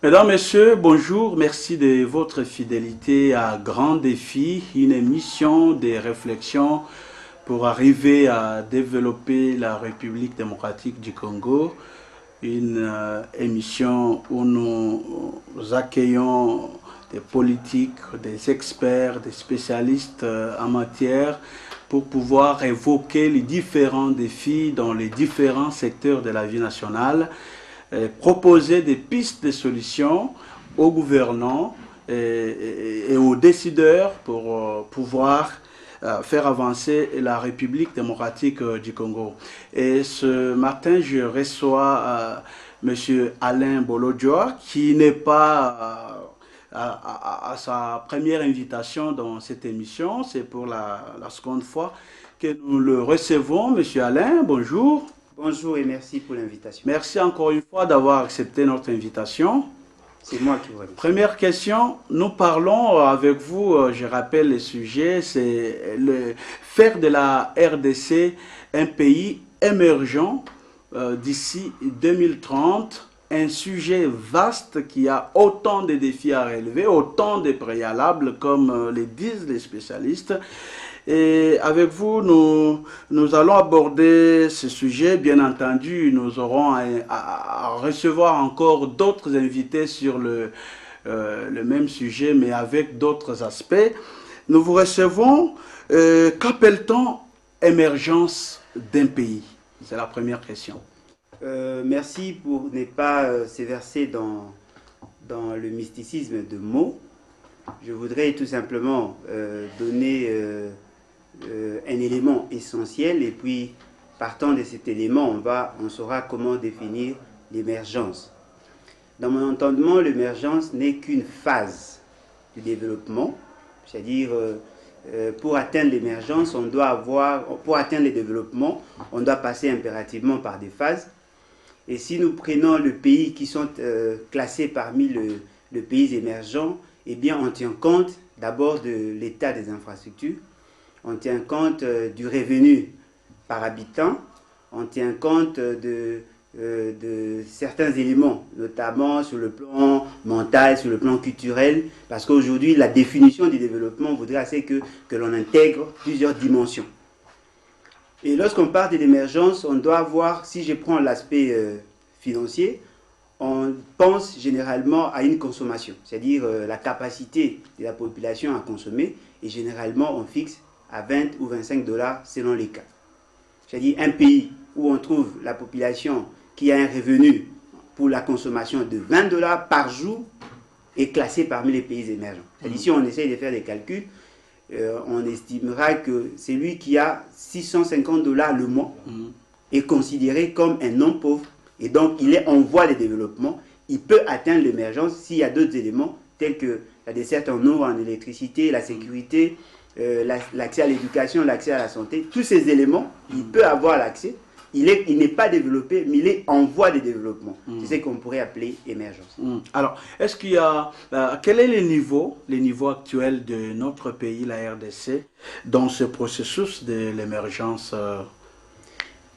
Mesdames, Messieurs, bonjour. Merci de votre fidélité à Grand Défi, une émission de réflexion pour arriver à développer la République démocratique du Congo. Une émission où nous accueillons des politiques, des experts, des spécialistes en matière pour pouvoir évoquer les différents défis dans les différents secteurs de la vie nationale, proposer des pistes de solutions aux gouvernants et aux décideurs pour pouvoir faire avancer la République démocratique du Congo. Et ce matin, je reçois M. Alain Bolodjoa, qui n'est pas à sa première invitation dans cette émission. C'est pour la seconde fois que nous le recevons. M. Alain, bonjour. Bonjour et merci pour l'invitation. Merci encore une fois d'avoir accepté notre invitation. C'est moi qui vous remercie. Première question, nous parlons avec vous, je rappelle le sujet, c'est faire de la RDC un pays émergent d'ici 2030, un sujet vaste qui a autant de défis à relever, autant de préalables comme le disent les spécialistes. Et avec vous, nous allons aborder ce sujet. Bien entendu, nous aurons à recevoir encore d'autres invités sur le même sujet, mais avec d'autres aspects. Nous vous recevons. Qu'appelle-t-on émergence d'un pays? C'est la première question. Merci pour ne pas s'éverser dans le mysticisme de mots. Je voudrais tout simplement donner un élément essentiel et puis partant de cet élément, on saura comment définir l'émergence. Dans mon entendement, l'émergence n'est qu'une phase du développement, c'est-à-dire pour atteindre l'émergence, pour atteindre le développement, on doit passer impérativement par des phases. Et si nous prenons les pays qui sont classés parmi les pays émergents, eh bien on tient compte d'abord de l'état des infrastructures, on tient compte du revenu par habitant, on tient compte de certains éléments, notamment sur le plan mental, sur le plan culturel, parce qu'aujourd'hui, la définition du développement voudrait assez que l'on intègre plusieurs dimensions. Et lorsqu'on parle de l'émergence, on doit voir, si je prends l'aspect financier, on pense généralement à une consommation, c'est-à-dire la capacité de la population à consommer, et généralement on fixe à 20 ou 25 dollars selon les cas. C'est-à-dire un pays où on trouve la population qui a un revenu pour la consommation de 20 dollars par jour est classé parmi les pays émergents. C'est-à-dire si on essaye de faire des calculs, on estimera que celui qui a 650 dollars le mois est considéré comme un non pauvre et donc il est en voie de développement. Il peut atteindre l'émergence s'il y a d'autres éléments tels que la desserte en eau, en électricité, la sécurité, l'accès à l'éducation, l'accès à la santé, tous ces éléments, il peut avoir l'accès. Il n'est pas développé, mais il est en voie de développement. C'est ce qu'on pourrait appeler émergence. Alors, est-ce qu'il y a... quel est le niveau actuel de notre pays, la RDC, dans ce processus de l'émergence?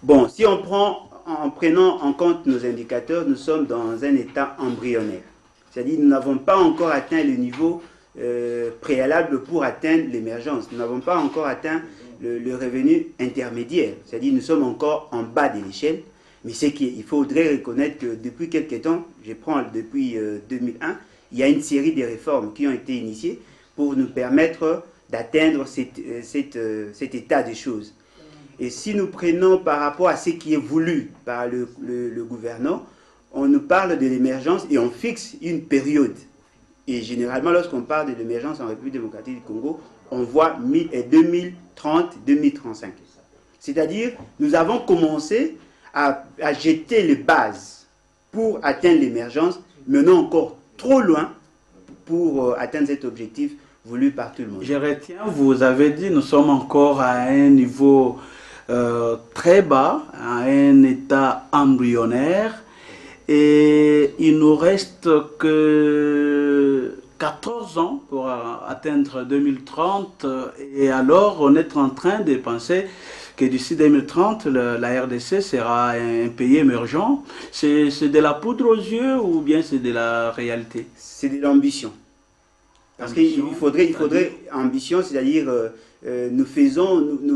Bon, si on prend, en prenant en compte nos indicateurs, nous sommes dans un état embryonnaire. C'est-à-dire nous n'avons pas encore atteint le niveau préalable pour atteindre l'émergence. Nous n'avons pas encore atteint le revenu intermédiaire, c'est-à-dire nous sommes encore en bas de l'échelle, mais c'est qu'il faudrait reconnaître que depuis quelques temps, je prends depuis 2001, il y a une série de réformes qui ont été initiées pour nous permettre d'atteindre cet état des choses. Et si nous prenons par rapport à ce qui est voulu par le gouvernant, on nous parle de l'émergence et on fixe une période. Et généralement, lorsqu'on parle de l'émergence en République démocratique du Congo, on voit 2030-2035. C'est-à-dire, nous avons commencé à jeter les bases pour atteindre l'émergence, mais non encore trop loin pour atteindre cet objectif voulu par tout le monde. Je retiens, vous avez dit, nous sommes encore à un niveau très bas, à un état embryonnaire, et il nous reste que 14 ans pour atteindre 2030 et alors on est en train de penser que d'ici 2030, la RDC sera un pays émergent. C'est de la poudre aux yeux ou bien c'est de la réalité? C'est de l'ambition. Parce qu'il faudrait ambition, c'est-à-dire nous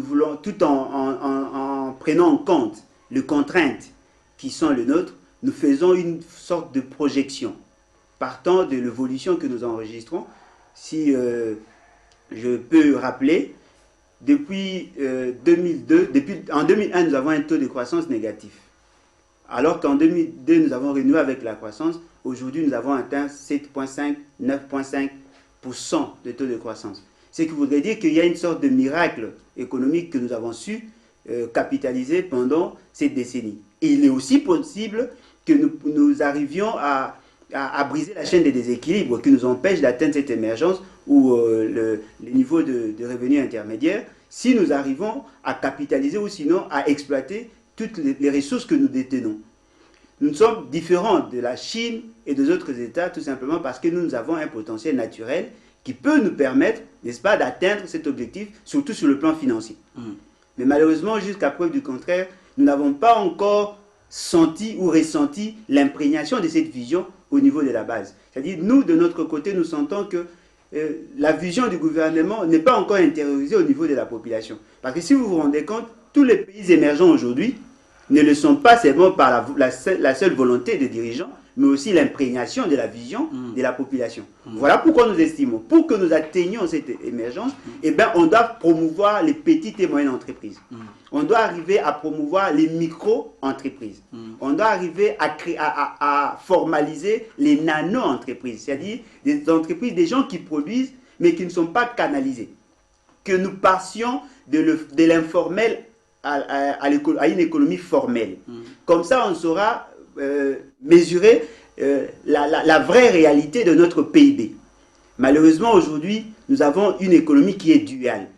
voulons, tout en prenant en compte les contraintes qui sont les nôtres, nous faisons une sorte de projection. Partant de l'évolution que nous enregistrons, si je peux rappeler, depuis 2002, en 2001, nous avons un taux de croissance négatif. Alors qu'en 2002, nous avons renoué avec la croissance. Aujourd'hui, nous avons atteint 7,5, 9,5% de taux de croissance. Ce qui voudrait dire qu'il y a une sorte de miracle économique que nous avons su capitaliser pendant cette décennie. Et il est aussi possible que nous arrivions à briser la chaîne des déséquilibres qui nous empêche d'atteindre cette émergence ou les niveaux de revenus intermédiaires, si nous arrivons à capitaliser ou sinon à exploiter toutes les ressources que nous détenons. Nous sommes différents de la Chine et des autres États tout simplement parce que nous avons un potentiel naturel qui peut nous permettre, n'est-ce pas, d'atteindre cet objectif, surtout sur le plan financier. Mais malheureusement, jusqu'à preuve du contraire, nous n'avons pas encore senti ou ressenti l'imprégnation de cette vision au niveau de la base. C'est-à-dire, nous, de notre côté, nous sentons que la vision du gouvernement n'est pas encore intériorisée au niveau de la population. Parce que si vous vous rendez compte, tous les pays émergents aujourd'hui ne le sont pas seulement par la seule volonté des dirigeants, mais aussi l'imprégnation de la vision de la population. Voilà pourquoi nous estimons, pour que nous atteignions cette émergence, eh bien, on doit promouvoir les petites et moyennes entreprises. On doit arriver à promouvoir les micro-entreprises. On doit arriver à formaliser les nano-entreprises, c'est-à-dire des entreprises, des gens qui produisent, mais qui ne sont pas canalisés. Que nous passions de l'informel à une économie formelle. Comme ça, on saura mesurer la vraie réalité de notre PIB. Malheureusement, aujourd'hui, nous avons une économie qui est duale,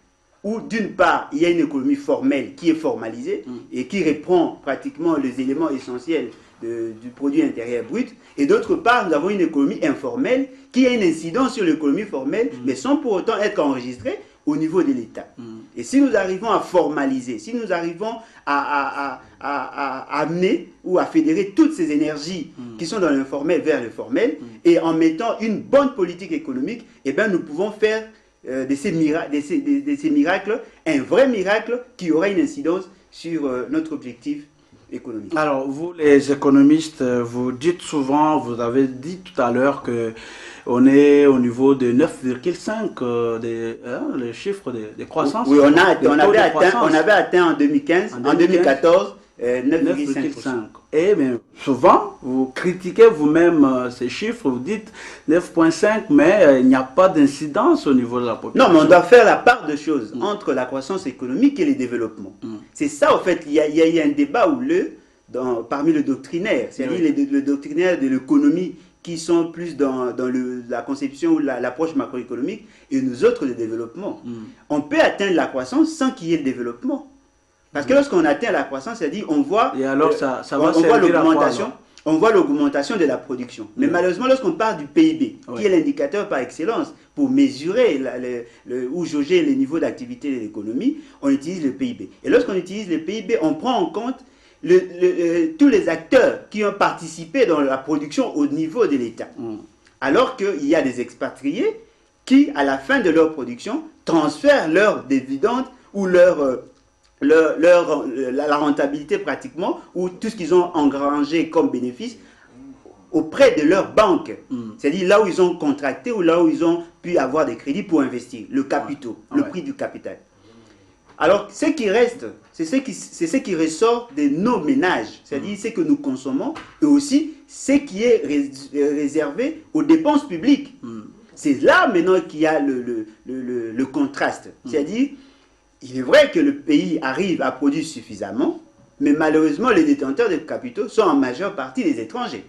où d'une part, il y a une économie formelle qui est formalisée et qui reprend pratiquement les éléments essentiels du produit intérieur brut, et d'autre part, nous avons une économie informelle qui a une incidence sur l'économie formelle, mais sans pour autant être enregistrée au niveau de l'État. Et si nous arrivons à formaliser, si nous arrivons à amener ou à fédérer toutes ces énergies qui sont dans l'informel vers le formel, et en mettant une bonne politique économique, eh bien, nous pouvons faire de ces miracles un vrai miracle qui aura une incidence sur notre objectif économique. Alors, vous les économistes, vous dites souvent, vous avez dit tout à l'heure que on est au niveau de 9,5 le chiffre de croissance. Oui, on avait atteint en 2015, en 2014, 9,5%. Et mais souvent, vous critiquez vous-même ces chiffres, vous dites 9,5, mais il n'y a pas d'incidence au niveau de la population. Non, mais on doit faire la part de choses entre la croissance économique et le développement. C'est ça, en fait, il y a un débat parmi le doctrinaire, c'est-à-dire le doctrinaire de l'économie qui sont plus dans la conception ou l'approche macroéconomique, et nous autres, le développement. On peut atteindre la croissance sans qu'il y ait le développement. Parce que lorsqu'on atteint la croissance, c'est-à-dire on voit, on voit l'augmentation de la production. Mais malheureusement, lorsqu'on parle du PIB, qui est l'indicateur par excellence pour mesurer ou jauger les niveaux d'activité de l'économie, on utilise le PIB. Et lorsqu'on utilise le PIB, on prend en compte tous les acteurs qui ont participé dans la production au niveau de l'État. Alors qu'il y a des expatriés qui, à la fin de leur production, transfèrent leurs dividendes ou la rentabilité pratiquement, ou tout ce qu'ils ont engrangé comme bénéfice auprès de leur banque. C'est-à-dire là où ils ont contracté ou là où ils ont pu avoir des crédits pour investir, le capitaux, le prix du capital. Alors, ce qui reste, c'est ce qui ressort de nos ménages, c'est-à-dire ce que nous consommons, et aussi ce qui est réservé aux dépenses publiques. C'est là maintenant qu'il y a le contraste. C'est-à-dire, il est vrai que le pays arrive à produire suffisamment, mais malheureusement, les détenteurs de capitaux sont en majeure partie des étrangers.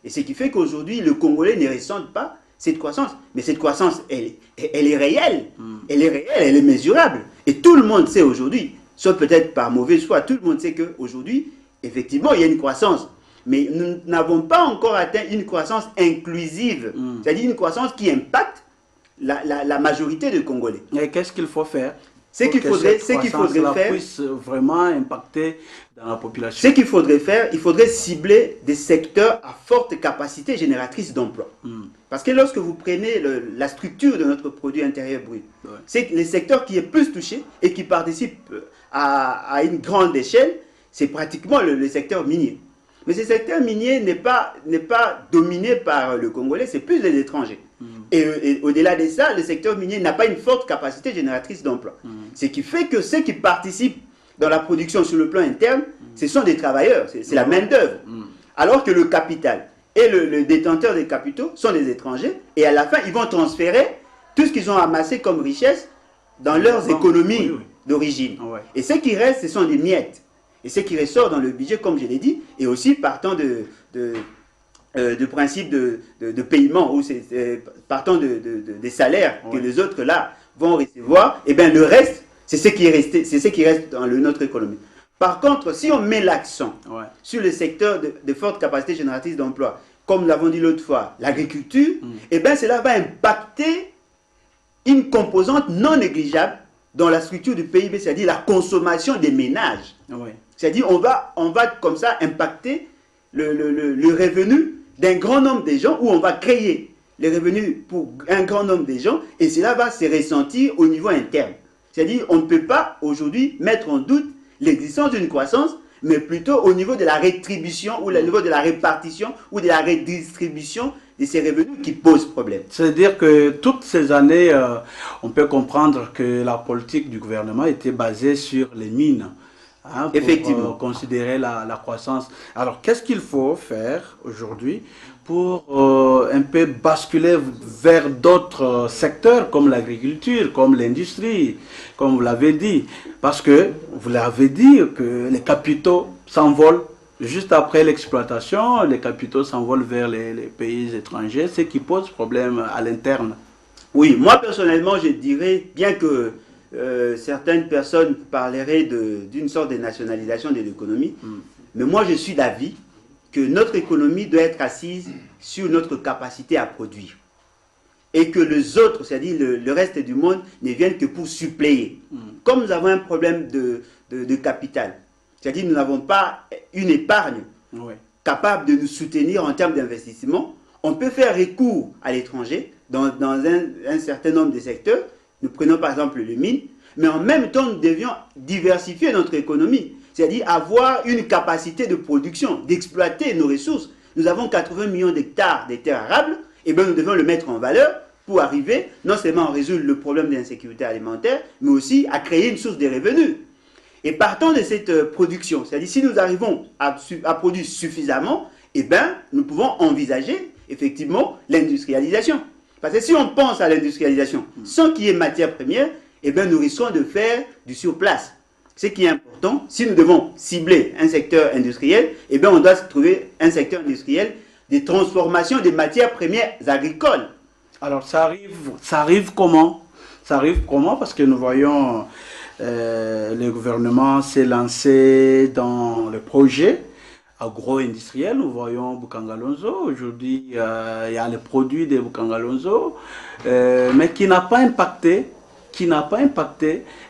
Et ce qui fait qu'aujourd'hui, le Congolais ne ressent pas cette croissance. Mais cette croissance, elle est réelle. Elle est réelle, elle est mesurable. Et tout le monde sait aujourd'hui, sauf peut-être par mauvaise foi, tout le monde sait qu'aujourd'hui, effectivement, il y a une croissance. Mais nous n'avons pas encore atteint une croissance inclusive, c'est-à-dire une croissance qui impacte la majorité des Congolais. Et qu'est-ce qu'il faut faire? Ce qu'il faudrait faire, puisse vraiment impacter dans la population. Ce qu'il faudrait faire, il faudrait cibler des secteurs à forte capacité génératrice d'emploi. Parce que lorsque vous prenez la structure de notre produit intérieur brut, c'est les secteurs qui est plus touchés et qui participent à une grande échelle, c'est pratiquement le secteur minier. Mais ce secteur minier n'est pas dominé par le Congolais, c'est plus les étrangers. Et au-delà de ça, le secteur minier n'a pas une forte capacité génératrice d'emploi. Ce qui fait que ceux qui participent dans la production sur le plan interne, ce sont des travailleurs, c'est la main-d'œuvre. Alors que le capital et le détenteur des capitaux sont des étrangers, et à la fin, ils vont transférer tout ce qu'ils ont amassé comme richesse dans leurs économies d'origine. Et ce qui reste, ce sont des miettes. Et ce qui ressort dans le budget, comme je l'ai dit, et aussi partant du principe de paiement, ou partant des salaires que les autres là vont recevoir, et bien le reste, c'est ce qui reste dans notre économie. Par contre, si on met l'accent sur le secteur de forte capacité génératrice d'emploi, comme nous l'avons dit l'autre fois, l'agriculture, et bien cela va impacter une composante non négligeable dans la structure du PIB, c'est-à-dire la consommation des ménages. C'est-à-dire on va comme ça impacter le revenu d'un grand nombre de gens, où on va créer les revenus pour un grand nombre de gens, et cela va se ressentir au niveau interne. C'est-à-dire on ne peut pas aujourd'hui mettre en doute l'existence d'une croissance, mais plutôt au niveau de la rétribution, ou au niveau de la répartition, ou de la redistribution de ces revenus qui posent problème. C'est-à-dire que toutes ces années, on peut comprendre que la politique du gouvernement était basée sur les mines. Pour Effectivement. Considérer la croissance. Alors, qu'est-ce qu'il faut faire aujourd'hui pour un peu basculer vers d'autres secteurs comme l'agriculture, comme l'industrie, comme vous l'avez dit? Parce que vous l'avez dit que les capitaux s'envolent juste après l'exploitation, les capitaux s'envolent vers les pays étrangers, ce qui pose problème à l'interne. Oui, moi personnellement, je dirais, bien que certaines personnes parleraient d'une sorte de nationalisation de l'économie, mais moi je suis d'avis que notre économie doit être assise sur notre capacité à produire. Et que les autres, c'est-à-dire le reste du monde, ne viennent que pour suppléer. Comme nous avons un problème de capital, c'est-à-dire nous n'avons pas une épargne capable de nous soutenir en termes d'investissement, on peut faire recours à l'étranger dans un certain nombre de secteurs. Nous prenons par exemple le mine, mais en même temps, nous devions diversifier notre économie, c'est-à-dire avoir une capacité de production, d'exploiter nos ressources. Nous avons 80 millions d'hectares de terres arables, et bien nous devons le mettre en valeur pour arriver non seulement à résoudre le problème de l'insécurité alimentaire, mais aussi à créer une source de revenus. Et partant de cette production, c'est-à-dire si nous arrivons à produire suffisamment, et bien nous pouvons envisager effectivement l'industrialisation. Parce que si on pense à l'industrialisation sans qu'il y ait matière première, eh bien nous risquons de faire du surplace. Ce qui est important, si nous devons cibler un secteur industriel, eh bien on doit trouver un secteur industriel de transformation des matières premières agricoles. Alors ça arrive comment? Ça arrive comment? Parce que nous voyons le gouvernement s'est lancé dans le projet agro-industriel. Nous voyons Bukangalonzo. Aujourd'hui, il y a les produits de Bukangalonzo, mais qui n'a pas impacté.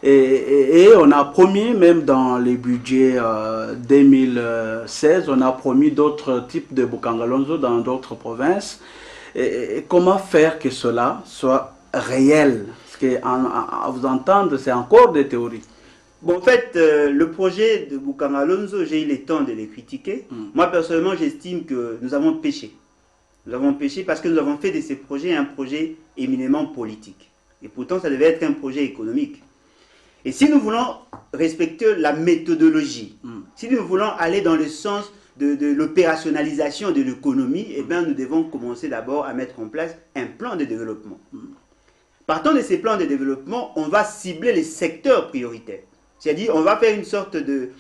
Et on a promis, même dans les budgets 2016, on a promis d'autres types de Bukangalonzo dans d'autres provinces. Et comment faire que cela soit réel? Parce qu'à vous entendre, c'est encore des théories. Bon, en fait, le projet de Bukangalonzo, j'ai eu le temps de les critiquer. Moi, personnellement, j'estime que nous avons péché. Nous avons péché parce que nous avons fait de ces projets un projet éminemment politique. Et pourtant, ça devait être un projet économique. Et si nous voulons respecter la méthodologie, si nous voulons aller dans le sens de l'opérationnalisation de l'économie, eh bien, nous devons commencer d'abord à mettre en place un plan de développement. Partant de ces plans de développement, on va cibler les secteurs prioritaires. C'est-à-dire, on va faire une sorte de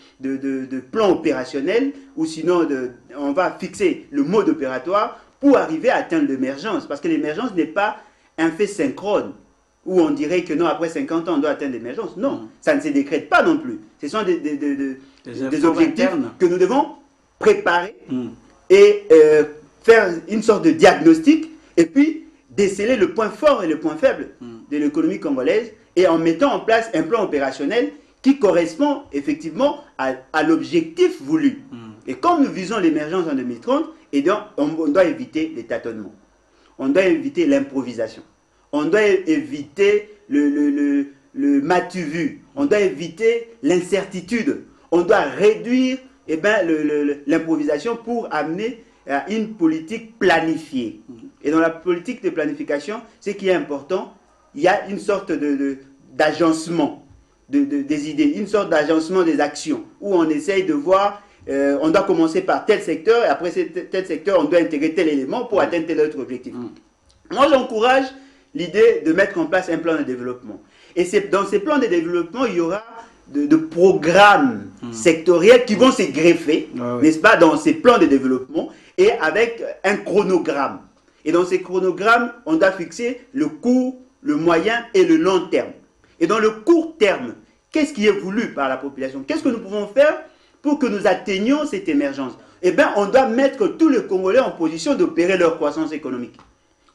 plan opérationnel, ou sinon, on va fixer le mode opératoire pour arriver à atteindre l'émergence. Parce que l'émergence n'est pas un fait synchrone, où on dirait que non, après 50 ans, on doit atteindre l'émergence. Non, ça ne se décrète pas non plus. Ce sont des objectifs internes que nous devons préparer et faire une sorte de diagnostic et puis déceler le point fort et le point faible de l'économie congolaise et en mettant en place un plan opérationnel qui correspond effectivement à l'objectif voulu. Et comme nous visons l'émergence en 2030, et donc on doit éviter les tâtonnements. On doit éviter l'improvisation. On doit éviter le m'as-tu vu. On doit éviter l'incertitude. On doit réduire l'improvisation pour amener à une politique planifiée. Et dans la politique de planification, ce qui est important, il y a une sorte d'agencement des idées, une sorte d'agencement des actions, où on essaye de voir, on doit commencer par tel secteur, et après tel secteur, on doit intégrer tel élément pour atteindre tel autre objectif. Moi, j'encourage l'idée de mettre en place un plan de développement. Et dans ces plans de développement, il y aura de programmes sectoriels qui vont se greffer, n'est-ce pas, dans ces plans de développement, et avec un chronogramme. Et dans ces chronogrammes, on doit fixer le court, le moyen et le long terme. Et dans le court terme, qu'est-ce qui est voulu par la population? Qu'est-ce que nous pouvons faire pour que nous atteignions cette émergence? Eh bien, on doit mettre tous les Congolais en position d'opérer leur croissance économique.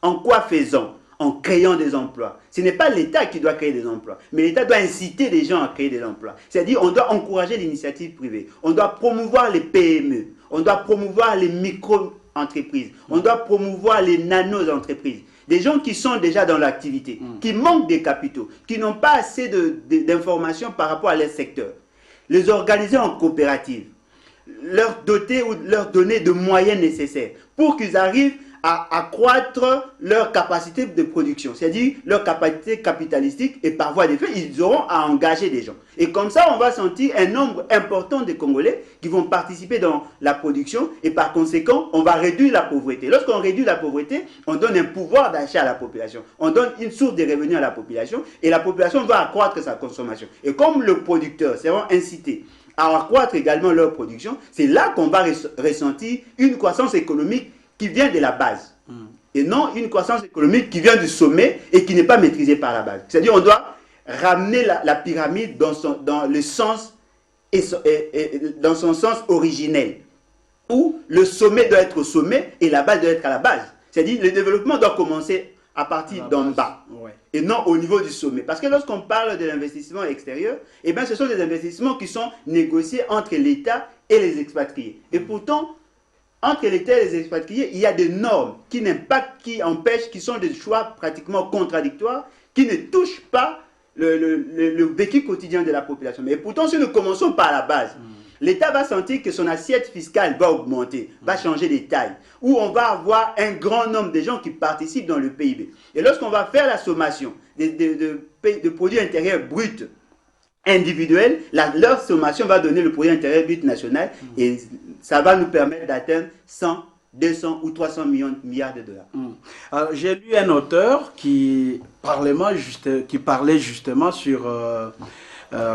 En quoi faisant? En créant des emplois. Ce n'est pas l'État qui doit créer des emplois, mais l'État doit inciter les gens à créer des emplois. C'est-à-dire on doit encourager l'initiative privée, on doit promouvoir les PME, on doit promouvoir les micro-entreprises, on doit promouvoir les nano-entreprises. Des gens qui sont déjà dans l'activité, qui manquent des capitaux, qui n'ont pas assez d'informations par rapport à leur secteur. Les organiser en coopérative, leur doter ou leur donner de moyens nécessaires pour qu'ils arrivent à accroître leur capacité de production, c'est-à-dire leur capacité capitalistique, et par voie de fait, ils auront à engager des gens. Et comme ça, on va sentir un nombre important de Congolais qui vont participer dans la production, et par conséquent, on va réduire la pauvreté. Lorsqu'on réduit la pauvreté, on donne un pouvoir d'achat à la population, on donne une source de revenus à la population, et la population va accroître sa consommation. Et comme le producteur sera incité à accroître également leur production, c'est là qu'on va ressentir une croissance économique qui vient de la base, et non une croissance économique qui vient du sommet et qui n'est pas maîtrisée par la base. C'est-à-dire on doit ramener la pyramide dans son sens originel, où le sommet doit être au sommet et la base doit être à la base. C'est-à-dire le développement doit commencer à partir d'en bas, et non au niveau du sommet. Parce que lorsqu'on parle de l'investissement extérieur, eh bien, ce sont des investissements qui sont négociés entre l'État et les expatriés. Et pourtant, entre l'État et les expatriés, il y a des normes qui n'impactent, qui empêchent, qui sont des choix pratiquement contradictoires, qui ne touchent pas le vécu quotidien de la population. Mais pourtant, si nous commençons par la base, l'État va sentir que son assiette fiscale va augmenter, va changer de taille, où on va avoir un grand nombre de gens qui participent dans le PIB. Et lorsqu'on va faire la sommation de produits intérieurs bruts individuels, leur sommation va donner le produit intérieur brut national, et ça va nous permettre d'atteindre 100, 200 ou 300 milliards de dollars. J'ai lu un auteur qui parlait justement sur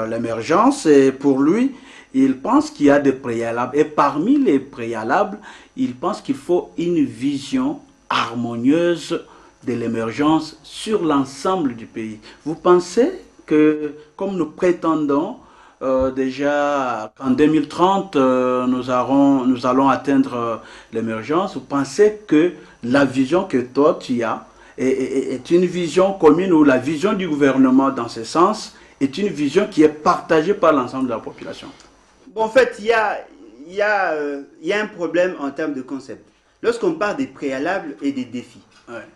l'émergence, et pour lui, il pense qu'il y a des préalables. Et parmi les préalables, il pense qu'il faut une vision harmonieuse de l'émergence sur l'ensemble du pays. Vous pensez que, comme nous prétendons déjà qu'en 2030, nous allons atteindre l'émergence, vous pensez que la vision que toi tu as est une vision commune, ou la vision du gouvernement dans ce sens est une vision qui est partagée par l'ensemble de la population? Bon, en fait, il y a un problème en termes de concept. Lorsqu'on parle des préalables et des défis,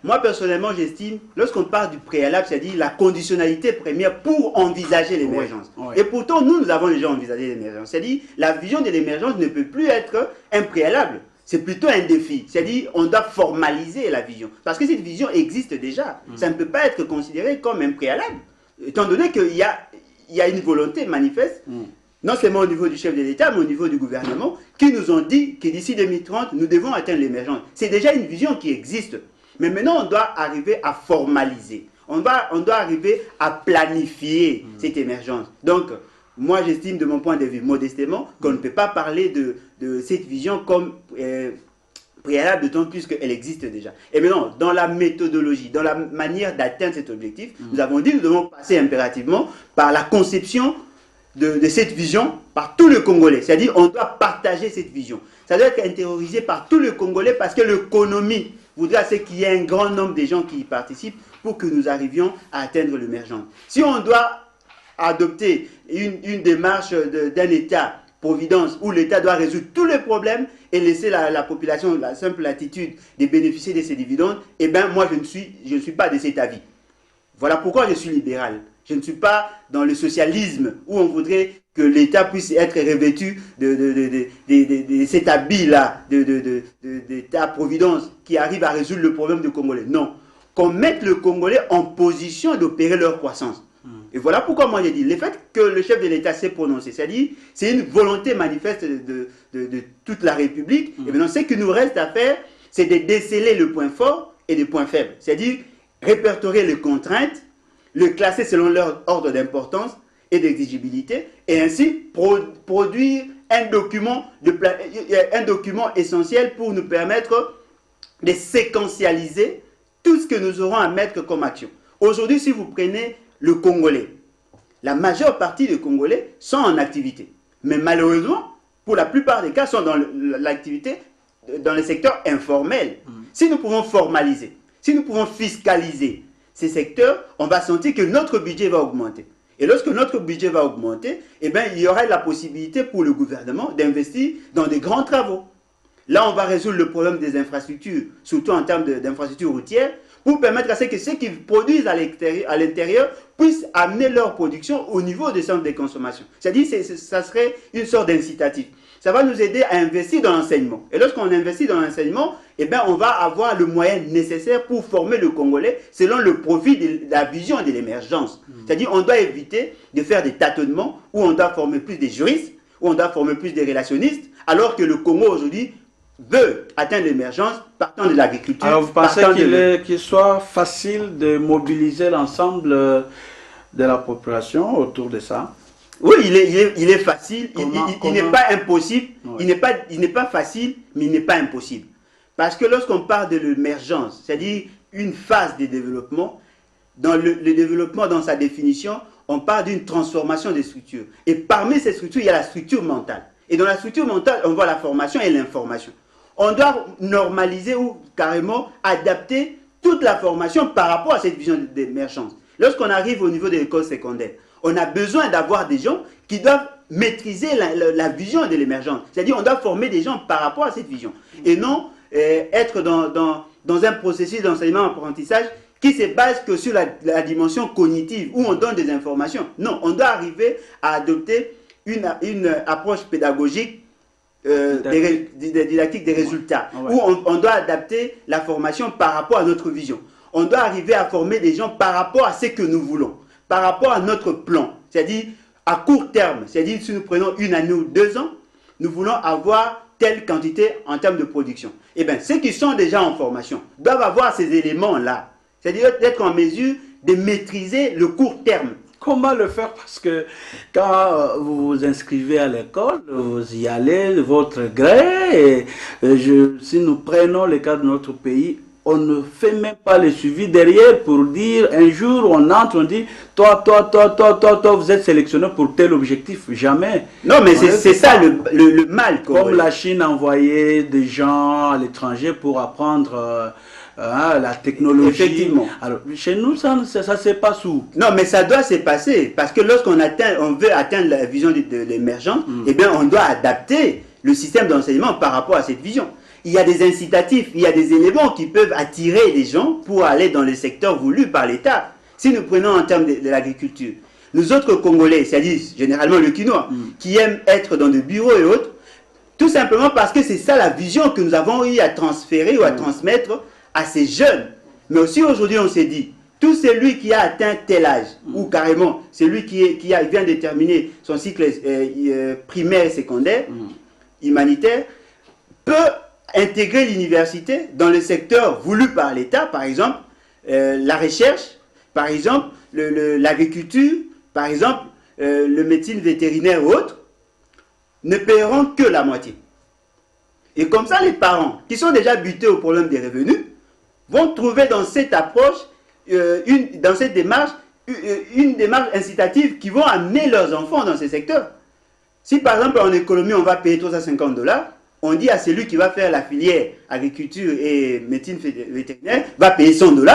moi personnellement j'estime, lorsqu'on parle du préalable, c'est-à-dire la conditionnalité première pour envisager l'émergence. Et pourtant, nous avons déjà envisagé l'émergence. C'est-à-dire, la vision de l'émergence ne peut plus être un préalable. C'est plutôt un défi. C'est-à-dire, on doit formaliser la vision. Parce que cette vision existe déjà. Ça ne peut pas être considéré comme un préalable. Étant donné qu'il y a une volonté manifeste, non seulement au niveau du chef de l'État, mais au niveau du gouvernement, qui nous ont dit que d'ici 2030, nous devons atteindre l'émergence. C'est déjà une vision qui existe. Mais maintenant, on doit arriver à formaliser. On doit arriver à planifier cette émergence. Donc, moi, j'estime de mon point de vue, modestement, qu'on ne peut pas parler de cette vision comme préalable, d'autant plus qu'elle existe déjà. Et maintenant, dans la méthodologie, dans la manière d'atteindre cet objectif, nous avons dit que nous devons passer impérativement par la conception de cette vision par tout le Congolais. C'est-à-dire on doit partager cette vision. Ça doit être intériorisé par tout le Congolais parce que l'économie voudra qu'il y ait un grand nombre de gens qui y participent pour que nous arrivions à atteindre l'émergence. Si on doit adopter une démarche d'un État-providence où l'État doit résoudre tous les problèmes et laisser la population la simple attitude de bénéficier de ces dividendes, eh bien moi je ne suis pas de cet avis. Voilà pourquoi je suis libéral. Je ne suis pas dans le socialisme où on voudrait que l'État puisse être revêtu de cet habit-là, d'État-providence qui arrive à résoudre le problème du Congolais. Non. Qu'on mette le Congolais en position d'opérer leur croissance. Et voilà pourquoi moi j'ai dit, le fait que le chef de l'État s'est prononcé, c'est-à-dire c'est une volonté manifeste de toute la République, et maintenant ce qu'il nous reste à faire, c'est de déceler le point fort et le point faible. C'est-à-dire répertorier les contraintes, le classer selon leur ordre d'importance et d'exigibilité, et ainsi produire un document essentiel pour nous permettre de séquentialiser tout ce que nous aurons à mettre comme action. Aujourd'hui, si vous prenez le Congolais, la majeure partie des Congolais sont en activité. Mais malheureusement, pour la plupart des cas, sont dans l'activité dans le secteur informel. Si nous pouvons formaliser, si nous pouvons fiscaliser ces secteurs, on va sentir que notre budget va augmenter. Et lorsque notre budget va augmenter, eh bien, il y aura la possibilité pour le gouvernement d'investir dans des grands travaux. Là, on va résoudre le problème des infrastructures, surtout en termes d'infrastructures routières, pour permettre à ce que ceux qui produisent à l'intérieur puissent amener leur production au niveau des centres de consommation. C'est-à-dire que ça serait une sorte d'incitatif. Ça va nous aider à investir dans l'enseignement. Et lorsqu'on investit dans l'enseignement, eh bien, on va avoir le moyen nécessaire pour former le Congolais selon le profil de la vision de l'émergence. C'est-à-dire qu'on doit éviter de faire des tâtonnements où on doit former plus des juristes, où on doit former plus des relationnistes, alors que le Congo aujourd'hui veut atteindre l'émergence partant de l'agriculture. Alors vous pensez qu'il soit facile de mobiliser l'ensemble de la population autour de ça? Oui, il est facile, il n'est pas impossible, ouais. Il n'est pas facile, mais il n'est pas impossible. Parce que lorsqu'on parle de l'émergence, c'est-à-dire une phase de développement, dans le développement dans sa définition, on parle d'une transformation des structures. Et parmi ces structures, il y a la structure mentale. Et dans la structure mentale, on voit la formation et l'information. On doit normaliser ou carrément adapter toute la formation par rapport à cette vision d'émergence. Lorsqu'on arrive au niveau de l'école secondaire, on a besoin d'avoir des gens qui doivent maîtriser la vision de l'émergence. C'est-à-dire qu'on doit former des gens par rapport à cette vision. Et non être dans un processus d'enseignement-apprentissage qui se base que sur la dimension cognitive, où on donne des informations. Non, on doit arriver à adopter une approche pédagogique didactique des résultats, ouais. Où on doit adapter la formation par rapport à notre vision. On doit arriver à former des gens par rapport à ce que nous voulons, par rapport à notre plan, c'est-à-dire à court terme, c'est-à-dire si nous prenons 1 année ou 2 ans, nous voulons avoir telle quantité en termes de production. Eh bien, ceux qui sont déjà en formation doivent avoir ces éléments-là, c'est-à-dire d'être en mesure de maîtriser le court terme. Comment le faire? Parce que quand vous vous inscrivez à l'école, vous y allez de votre gré. Si nous prenons le cas de notre pays, on ne fait même pas le suivi derrière pour dire un jour on entre, on dit toi, vous êtes sélectionné pour tel objectif. Jamais. Non, mais c'est ça le mal. Comme la Chine envoyait des gens à l'étranger pour apprendre la technologie. Effectivement. Alors, chez nous, ça se passe où? Non, mais ça doit se passer. Parce que lorsqu'on veut atteindre la vision de l'émergence, eh bien, on doit adapter le système d'enseignement par rapport à cette vision. Il y a des incitatifs, il y a des éléments qui peuvent attirer les gens pour aller dans le secteur voulu par l'État. Si nous prenons en termes de l'agriculture, nous autres Congolais, c'est-à-dire généralement le Quinois, qui aiment être dans des bureaux et autres, tout simplement parce que c'est ça la vision que nous avons eu à transférer ou à transmettre à ces jeunes. Mais aussi aujourd'hui, on s'est dit, tout celui qui a atteint tel âge, ou carrément celui qui vient de terminer son cycle primaire et secondaire, humanitaire, peut intégrer l'université dans le secteur voulu par l'État, par exemple, la recherche, par exemple, l'agriculture, par exemple, le médecine vétérinaire ou autre, ne paieront que la moitié. Et comme ça, les parents, qui sont déjà butés au problème des revenus, vont trouver dans cette approche, dans cette démarche, une démarche incitative qui vont amener leurs enfants dans ces secteurs. Si par exemple en économie on va payer $350, on dit à celui qui va faire la filière agriculture et médecine vétérinaire va payer $100,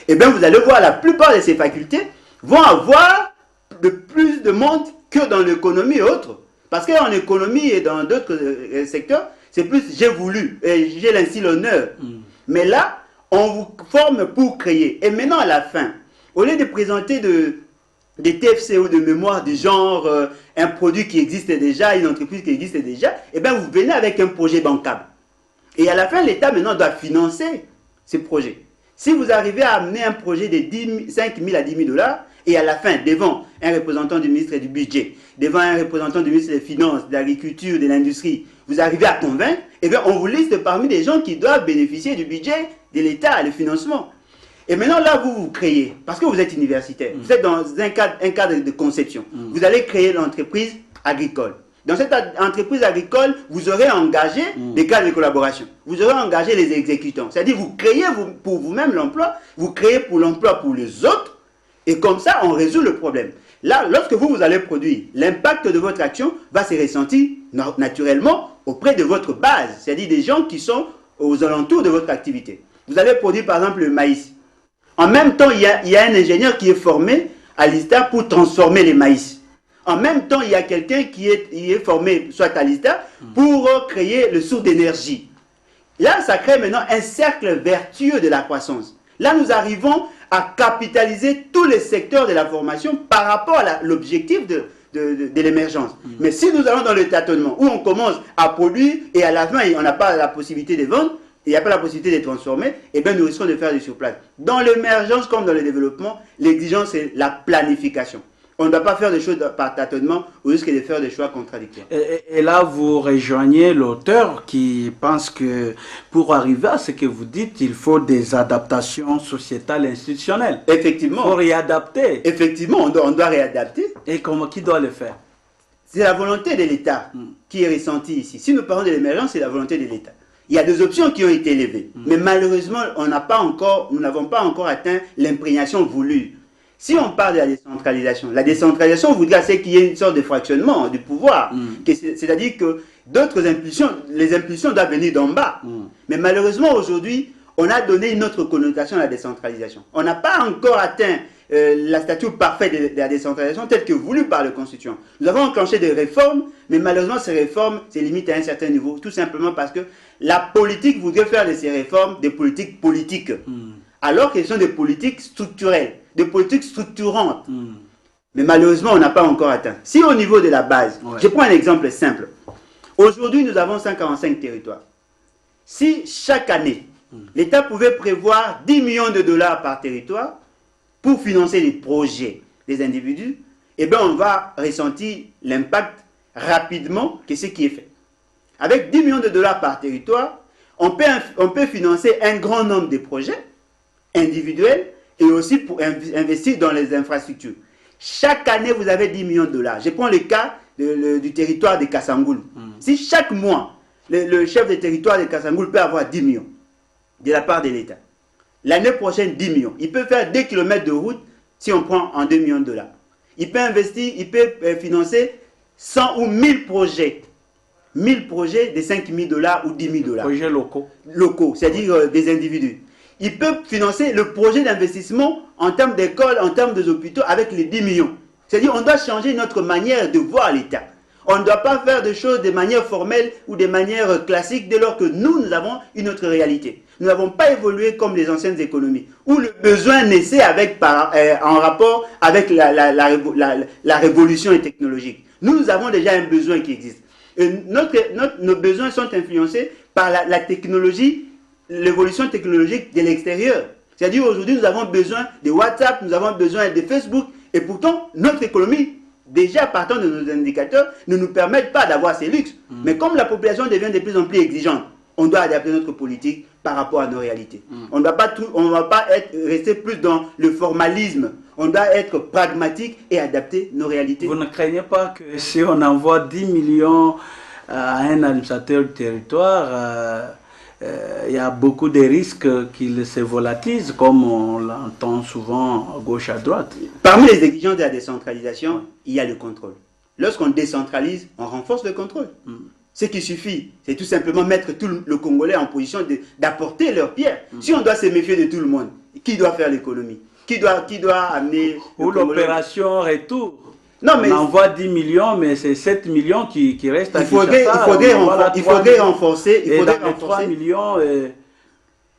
et bien vous allez voir la plupart de ces facultés vont avoir de plus de monde que dans l'économie et autres. Parce qu'en économie et dans d'autres secteurs, c'est plus j'ai voulu et j'ai ainsi l'honneur. Mais là, on vous forme pour créer. Et maintenant à la fin, au lieu de présenter des TFC ou de mémoire du genre un produit qui existe déjà, une entreprise qui existe déjà, et bien vous venez avec un projet bancable. Et à la fin, l'État maintenant doit financer ces projets. Si vous arrivez à amener un projet de 5 000 à 10 000 $, et à la fin, devant un représentant du ministre du Budget, devant un représentant du ministre des Finances, de l'Agriculture, de l'Industrie, vous arrivez à convaincre, et bien on vous liste parmi les gens qui doivent bénéficier du budget de l'État, le financement. Et maintenant, là, vous créez, parce que vous êtes universitaire, vous êtes dans un cadre de conception. Vous allez créer l'entreprise agricole. Dans cette entreprise agricole, vous aurez engagé des cadres de collaboration. Vous aurez engagé les exécutants. C'est-à-dire, vous créez pour vous-même l'emploi, vous créez pour l'emploi pour les autres, et comme ça, on résout le problème. Là, lorsque vous allez produire, l'impact de votre action va se ressentir naturellement auprès de votre base, c'est-à-dire des gens qui sont aux alentours de votre activité. Vous allez produire, par exemple, le maïs. En même temps, il y a un ingénieur qui est formé à l'ISTA pour transformer les maïs. En même temps, il y a quelqu'un qui est formé, soit à l'ISTA, pour créer le source d'énergie. Là, ça crée maintenant un cercle vertueux de la croissance. Là, nous arrivons à capitaliser tous les secteurs de la formation par rapport à l'objectif de l'émergence. Mais si nous allons dans le tâtonnement, où on commence à produire et à la fin, on n'a pas la possibilité de vendre, il n'y a pas la possibilité de transformer, et bien nous risquons de faire du surplace. Dans l'émergence comme dans le développement, l'exigence c'est la planification. On ne doit pas faire des choses par tâtonnement au risque de faire des choix contradictoires. Et là, vous rejoignez l'auteur qui pense que pour arriver à ce que vous dites, il faut des adaptations sociétales et institutionnelles. Effectivement. Il faut réadapter. Effectivement, on doit réadapter. Et qui doit le faire? C'est la volonté de l'État qui est ressentie ici. Si nous parlons de l'émergence, c'est la volonté de l'État. Il y a des options qui ont été levées. Mais malheureusement, nous n'avons pas encore atteint l'imprégnation voulue. Si on parle de la décentralisation voudrait qu'il y ait une sorte de fractionnement du pouvoir. C'est-à-dire que d'autres impulsions, les impulsions doivent venir d'en bas. Mais malheureusement, aujourd'hui, on a donné une autre connotation à la décentralisation. On n'a pas encore atteint la statue parfaite de la décentralisation telle que voulue par le constituant. Nous avons enclenché des réformes, mais malheureusement, ces réformes se limitent à un certain niveau, tout simplement parce que la politique voudrait faire de ces réformes des politiques politiques, alors qu'elles sont des politiques structurelles, des politiques structurantes. Mais malheureusement, on n'a pas encore atteint. Si au niveau de la base, je prends un exemple simple. Aujourd'hui, nous avons 145 territoires. Si chaque année, l'État pouvait prévoir 10 millions de dollars par territoire pour financer les projets des individus, eh bien, on va ressentir l'impact rapidement que ce qui est fait. Avec 10 millions de dollars par territoire, on peut financer un grand nombre de projets individuels et aussi pour investir dans les infrastructures. Chaque année, vous avez 10 millions de dollars. Je prends le cas du territoire de Kassangoul. Si chaque mois, le chef de territoire de Kassangoul peut avoir 10 millions de la part de l'État, l'année prochaine, 10 millions. Il peut faire 2 km de route si on prend en 2 millions de dollars. Il peut investir, il peut financer 100 ou 1000 projets. 1000 projets de 5 000 dollars ou 10 000 dollars. Projets locaux. Locaux, c'est-à-dire des individus. Il peut financer le projet d'investissement en termes d'écoles, en termes des hôpitaux avec les 10 millions. C'est-à-dire on doit changer notre manière de voir l'État. On ne doit pas faire des choses de manière formelle ou de manière classique dès lors que nous avons une autre réalité. Nous n'avons pas évolué comme les anciennes économies, où le besoin naissait en rapport avec la révolution technologique. Nous avons déjà un besoin qui existe. Et nos besoins sont influencés par la technologie, l'évolution technologique de l'extérieur. C'est-à-dire aujourd'hui nous avons besoin de WhatsApp, nous avons besoin de Facebook, et pourtant notre économie, déjà partant de nos indicateurs, ne nous permettent pas d'avoir ces luxes. Mais comme la population devient de plus en plus exigeante, on doit adapter notre politique par rapport à nos réalités. On ne va pas rester plus dans le formalisme. On doit être pragmatique et adapter nos réalités. Vous ne craignez pas que si on envoie 10 millions à un administrateur du territoire, il y a beaucoup de risques qu'ils se volatilisent, comme on l'entend souvent à gauche, à droite. Parmi les exigences de la décentralisation, il y a le contrôle. Lorsqu'on décentralise, on renforce le contrôle. Ce qui suffit, c'est tout simplement mettre tout le Congolais en position d'apporter leur pierre. Si on doit se méfier de tout le monde, qui doit faire l'économie? Qui doit amener... Ou l'opération retour. Non, mais on envoie 10 millions, mais c'est 7 millions qui restent à Kinshasa. Il faudrait renforcer. 3 millions.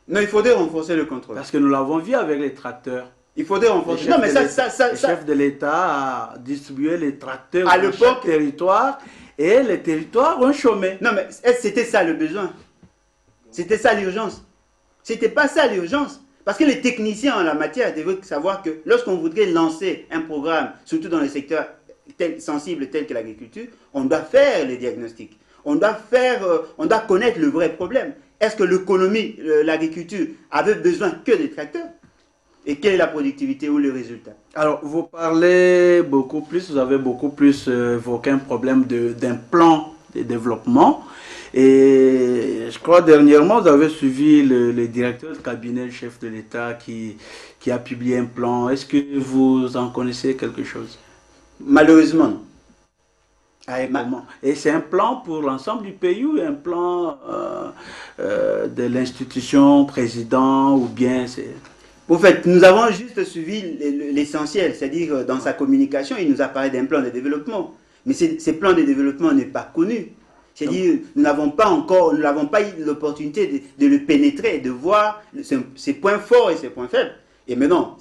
Non, il faudrait renforcer le contrôle. Parce que nous l'avons vu avec les tracteurs. Il faudrait renforcer. Non, mais le chef de l'État a distribué les tracteurs dans chaque territoire et les territoires ont chômé. Non, mais c'était ça le besoin. C'était ça l'urgence. C'était pas ça l'urgence. Parce que les techniciens en la matière devraient savoir que lorsqu'on voudrait lancer un programme, surtout dans les secteurs sensibles tels que l'agriculture, on doit faire les diagnostics. On doit connaître le vrai problème. Est-ce que l'économie, l'agriculture avait besoin que des tracteurs? Et quelle est la productivité ou le résultat? Alors, vous parlez beaucoup plus, vous avez beaucoup plus évoqué un problème d'un plan de développement. Et je crois dernièrement, vous avez suivi le directeur de cabinet, le chef de l'État qui a publié un plan. Est-ce que vous en connaissez quelque chose? Malheureusement, non. Et c'est un plan pour l'ensemble du pays ou un plan de l'institution président ou bien c'est... En fait, nous avons juste suivi l'essentiel, c'est-à-dire dans sa communication, il nous a parlé d'un plan de développement. Mais ces plans de développement n'est pas connu. C'est-à-dire, nous n'avons pas eu l'opportunité de le pénétrer, de voir ses points forts et ses points faibles. Et maintenant,